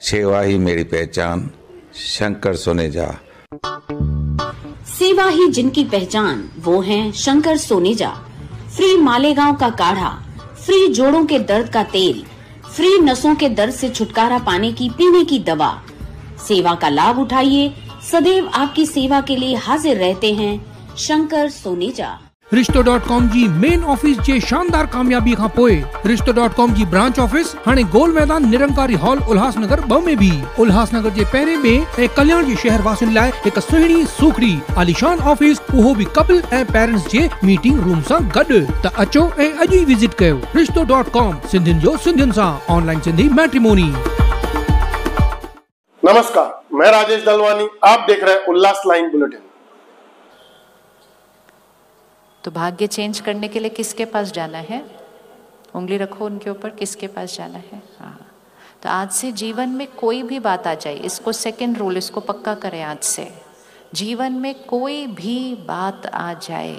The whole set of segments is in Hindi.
सेवा ही मेरी पहचान, शंकर सोनेजा। सेवा ही जिनकी पहचान, वो हैं शंकर सोनेजा। फ्री मालेगांव का काढ़ा, फ्री जोड़ों के दर्द का तेल, फ्री नसों के दर्द से छुटकारा पाने की पीने की दवा। सेवा का लाभ उठाइए, सदैव आपकी सेवा के लिए हाजिर रहते हैं शंकर सोनेजा। रिश्तो.com जी मेन ऑफिस जे शानदार कामयाबी खां पोइ रिश्तो.com जी ब्रांच ऑफिस हाणे गोल मैदान निरंकारी हॉल उल्हासनगर 2 में भी उल्हासनगर जे पहिरें में ऐं कल्याण जे शहर वासियुनि लाइ हिक सुहिणी सूखड़ी आलीशान ऑफिस, उहो भी कपल ऐं पेरेंट्स जे मीटिंग रूम सां गॾु। त अचो ऐं अॼु ई विजिट कयो रिश्तो.com, सिंधियुनि जो सिंधियुनि सां ऑनलाइन सिंधी मैट्रिमोनी। नमस्कार, मैं राजेश दलवानी, आप देख रहे हैं उल्लास लाइन बुलेटिन। तो भाग्य चेंज करने के लिए किसके पास जाना है? उंगली रखो उनके ऊपर, किसके पास जाना है? हाँ, तो आज से जीवन में कोई भी बात आ जाए, इसको सेकंड रूल, इसको पक्का करें आज से। जीवन में कोई भी बात आ जाए,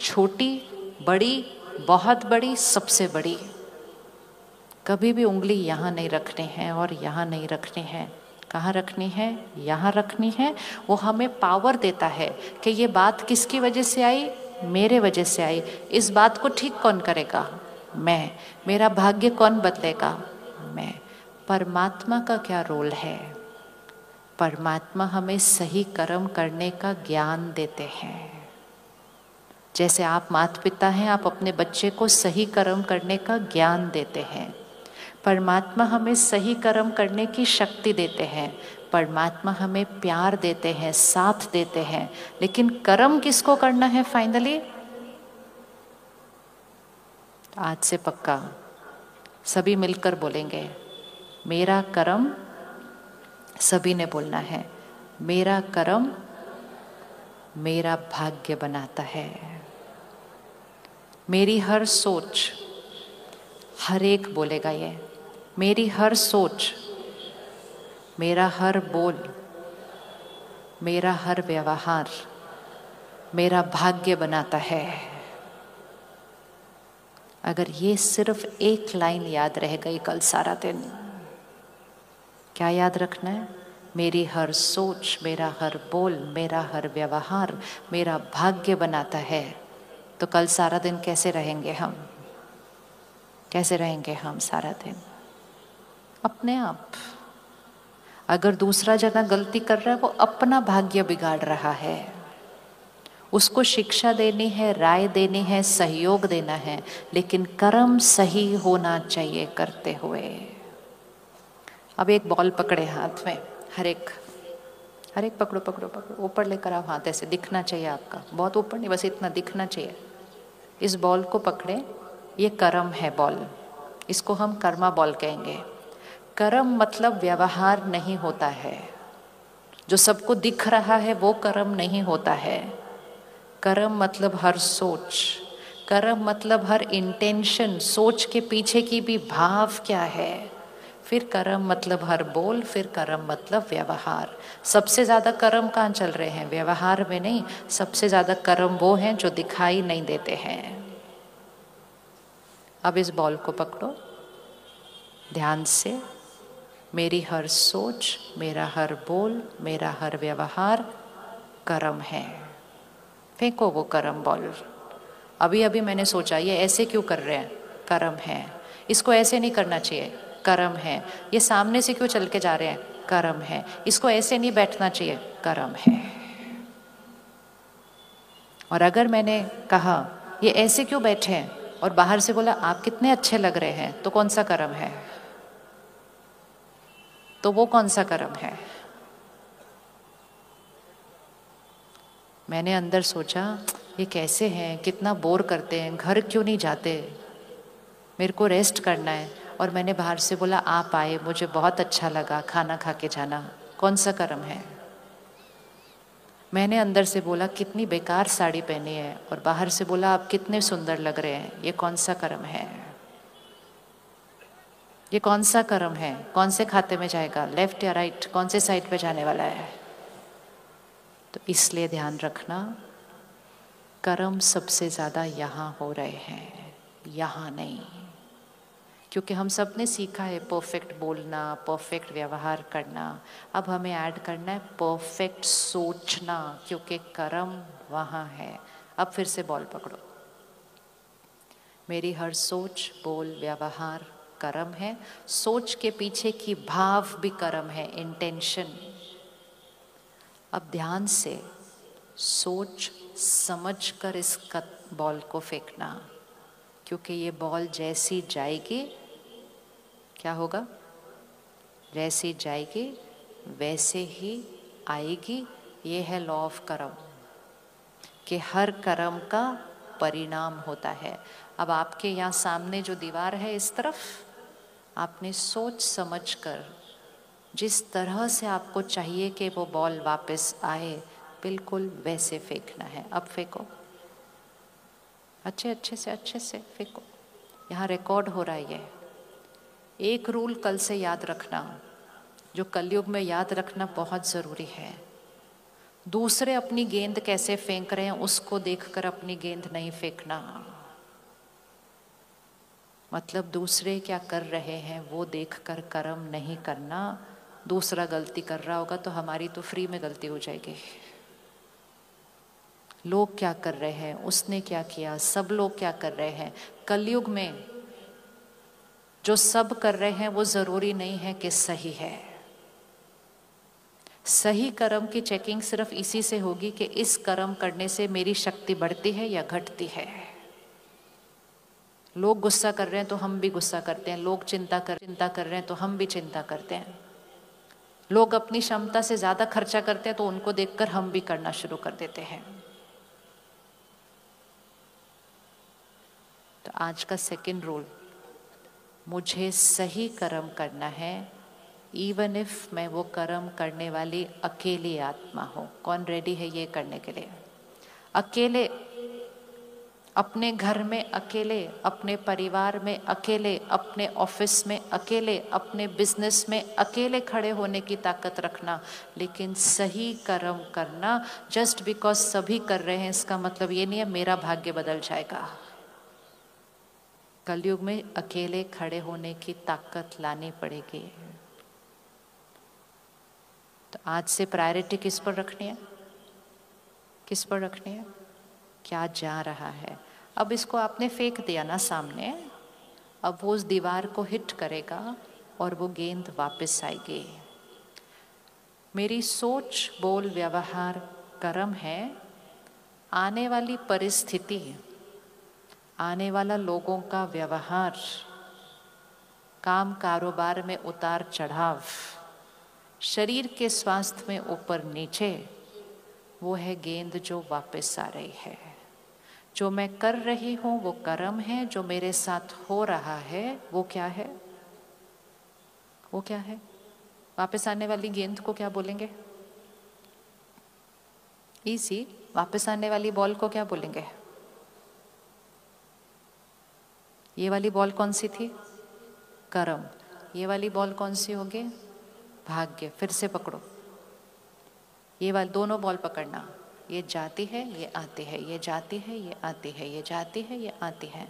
छोटी बड़ी, बहुत बड़ी, सबसे बड़ी, कभी भी उंगली यहाँ नहीं रखनी है और यहाँ नहीं रखनी है। कहाँ रखनी है? यहाँ रखनी है। वो हमें पावर देता है कि ये बात किसकी वजह से आई? मेरे वजह से आई। इस बात को ठीक कौन करेगा? मैं। मेरा भाग्य कौन बदलेगा? मैं। परमात्मा का क्या रोल है? परमात्मा हमें सही कर्म करने का ज्ञान देते हैं। जैसे आप माता पिता हैं, आप अपने बच्चे को सही कर्म करने का ज्ञान देते हैं। परमात्मा हमें सही कर्म करने की शक्ति देते हैं। परमात्मा हमें प्यार देते हैं, साथ देते हैं। लेकिन कर्म किसको करना है फाइनली? आज से पक्का सभी मिलकर बोलेंगे, मेरा कर्म। सभी ने बोलना है, मेरा कर्म मेरा भाग्य बनाता है। मेरी हर सोच, हर एक बोलेगा ये, मेरी हर सोच, मेरा हर बोल, मेरा हर व्यवहार मेरा भाग्य बनाता है। अगर ये सिर्फ एक लाइन याद रह गई कल सारा दिन, क्या याद रखना है? मेरी हर सोच, मेरा हर बोल, मेरा हर व्यवहार मेरा भाग्य बनाता है। तो कल सारा दिन कैसे रहेंगे हम? कैसे रहेंगे हम सारा दिन? अपने आप। अगर दूसरा जना गलती कर रहा है, वो अपना भाग्य बिगाड़ रहा है। उसको शिक्षा देनी है, राय देनी है, सहयोग देना है, लेकिन कर्म सही होना चाहिए करते हुए। अब एक बॉल पकड़े हाथ में, हर एक पकड़ो पकड़ो पकड़ो, ऊपर लेकर आओ हाथ, ऐसे दिखना चाहिए आपका, बहुत ऊपर नहीं, बस इतना दिखना चाहिए। इस बॉल को पकड़े, ये कर्म है बॉल, इसको हम कर्मा बॉल कहेंगे। कर्म मतलब व्यवहार नहीं होता है, जो सबको दिख रहा है वो कर्म नहीं होता है। कर्म मतलब हर सोच, कर्म मतलब हर इंटेंशन, सोच के पीछे की भी भाव क्या है। फिर कर्म मतलब हर बोल, फिर कर्म मतलब व्यवहार। सबसे ज़्यादा कर्म कहाँ चल रहे हैं? व्यवहार में नहीं, सबसे ज़्यादा कर्म वो हैं जो दिखाई नहीं देते हैं। अब इस बॉल को पकड़ो ध्यान से। मेरी हर सोच, मेरा हर बोल, मेरा हर व्यवहार कर्म है। फेंको वो कर्म बॉल। अभी अभी मैंने सोचा ये ऐसे क्यों कर रहे हैं? कर्म है। इसको ऐसे नहीं करना चाहिए, कर्म है। ये सामने से क्यों चल के जा रहे हैं? कर्म है। इसको ऐसे नहीं बैठना चाहिए, कर्म है। और अगर मैंने कहा ये ऐसे क्यों बैठे हैं और बाहर से बोला आप कितने अच्छे लग रहे हैं, तो कौन सा कर्म है? तो वो कौन सा कर्म है? मैंने अंदर सोचा ये कैसे हैं, कितना बोर करते हैं, घर क्यों नहीं जाते, मेरे को रेस्ट करना है। और मैंने बाहर से बोला आप आए, मुझे बहुत अच्छा लगा, खाना खा के जाना। कौन सा कर्म है? मैंने अंदर से बोला कितनी बेकार साड़ी पहनी है, और बाहर से बोला आप कितने सुंदर लग रहे हैं। ये कौन सा कर्म है? ये कौन सा कर्म है? कौन से खाते में जाएगा, लेफ्ट या राइट, कौन से साइड पे जाने वाला है? तो इसलिए ध्यान रखना, कर्म सबसे ज़्यादा यहाँ हो रहे हैं, यहाँ नहीं। क्योंकि हम सब ने सीखा है परफेक्ट बोलना, परफेक्ट व्यवहार करना। अब हमें ऐड करना है परफेक्ट सोचना, क्योंकि कर्म वहाँ है। अब फिर से बॉल पकड़ो। मेरी हर सोच, बोल, व्यवहार कर्म है। सोच के पीछे की भाव भी कर्म है, इंटेंशन। अब ध्यान से सोच समझ कर इस बॉल को फेंकना, क्योंकि ये बॉल जैसी जाएगी क्या होगा? जैसी जाएगी वैसे ही आएगी। ये है लॉ ऑफ कर्म, कि हर कर्म का परिणाम होता है। अब आपके यहाँ सामने जो दीवार है इस तरफ, आपने सोच समझ कर जिस तरह से आपको चाहिए कि वो बॉल वापस आए, बिल्कुल वैसे फेंकना है। अब फेंको, अच्छे से फेंको। यहाँ रिकॉर्ड हो रहा है ये। एक रूल कल से याद रखना, जो कलयुग में याद रखना बहुत ज़रूरी है। दूसरे अपनी गेंद कैसे फेंक रहे हैं उसको देखकर अपनी गेंद नहीं फेंकना। मतलब दूसरे क्या कर रहे हैं वो देखकर कर्म नहीं करना। दूसरा गलती कर रहा होगा तो हमारी तो फ्री में गलती हो जाएगी। लोग क्या कर रहे हैं, उसने क्या किया, सब लोग क्या कर रहे हैं। कलयुग में जो सब कर रहे हैं वो जरूरी नहीं है कि सही है। सही कर्म की चेकिंग सिर्फ इसी से होगी कि इस कर्म करने से मेरी शक्ति बढ़ती है या घटती है। लोग गुस्सा कर रहे हैं तो हम भी गुस्सा करते हैं। लोग चिंता कर रहे हैं तो हम भी चिंता करते हैं। लोग अपनी क्षमता से ज्यादा खर्चा करते हैं तो उनको देखकर हम भी करना शुरू कर देते हैं। तो आज का सेकंड रूल, मुझे सही कर्म करना है, इवन इफ मैं वो कर्म करने वाली अकेली आत्मा हूँ। कौन रेडी है ये करने के लिए? अकेले, अपने घर में अकेले, अपने परिवार में अकेले, अपने ऑफिस में अकेले, अपने बिजनेस में अकेले खड़े होने की ताकत रखना, लेकिन सही कर्म करना। जस्ट बिकॉज सभी कर रहे हैं इसका मतलब ये नहीं है मेरा भाग्य बदल जाएगा। कलयुग में अकेले खड़े होने की ताकत लानी पड़ेगी। तो आज से प्रायोरिटी किस पर रखनी है? किस पर रखनी है? क्या जा रहा है? अब इसको आपने फेंक दिया ना सामने, अब वो उस दीवार को हिट करेगा और वो गेंद वापस आएगी। मेरी सोच, बोल, व्यवहार कर्म है। आने वाली परिस्थिति, आने वाला लोगों का व्यवहार, काम कारोबार में उतार चढ़ाव, शरीर के स्वास्थ्य में ऊपर नीचे, वो है गेंद जो वापस आ रही है। जो मैं कर रही हूँ वो कर्म है। जो मेरे साथ हो रहा है वो क्या है? वो क्या है? वापस आने वाली गेंद को क्या बोलेंगे? इसी वापस आने वाली बॉल को क्या बोलेंगे? ये वाली बॉल कौन सी थी? कर्म। ये वाली बॉल कौन सी होगी? भाग्य। फिर से पकड़ो, ये वाली दोनों बॉल पकड़ना। ये जाती है, ये आती है, ये जाती है, ये आती है, ये जाती है, ये आती है।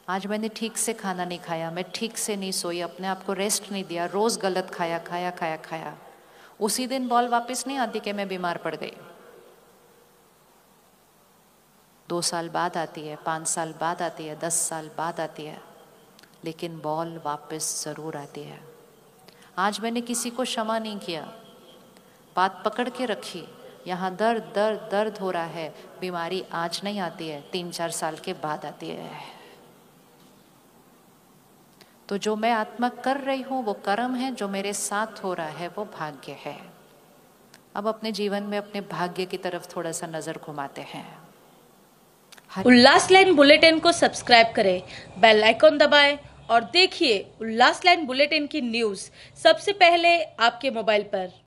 आज मैंने ठीक से खाना नहीं खाया, मैं ठीक से नहीं सोई, अपने आप को रेस्ट नहीं दिया, रोज गलत खाया। उसी दिन बॉल वापस नहीं आती कि मैं बीमार पड़ गई। 2 साल बाद आती है, 5 साल बाद आती है, 10 साल बाद आती है, लेकिन बॉल वापस जरूर आती है। आज मैंने किसी को क्षमा नहीं किया, बात पकड़ के रखी, यहाँ दर्द हो रहा है, बीमारी आज नहीं आती है, 3-4 साल के बाद आती है। तो जो मैं आत्मा कर रही हूँ वो कर्म है, जो मेरे साथ हो रहा है वो भाग्य है। अब अपने जीवन में अपने भाग्य की तरफ थोड़ा सा नजर घुमाते हैं। उल्लास लाइन बुलेटिन को सब्सक्राइब करें, बेल आइकॉन दबाएं और देखिए उल्लास लाइन बुलेटिन की न्यूज़ सबसे पहले आपके मोबाइल पर।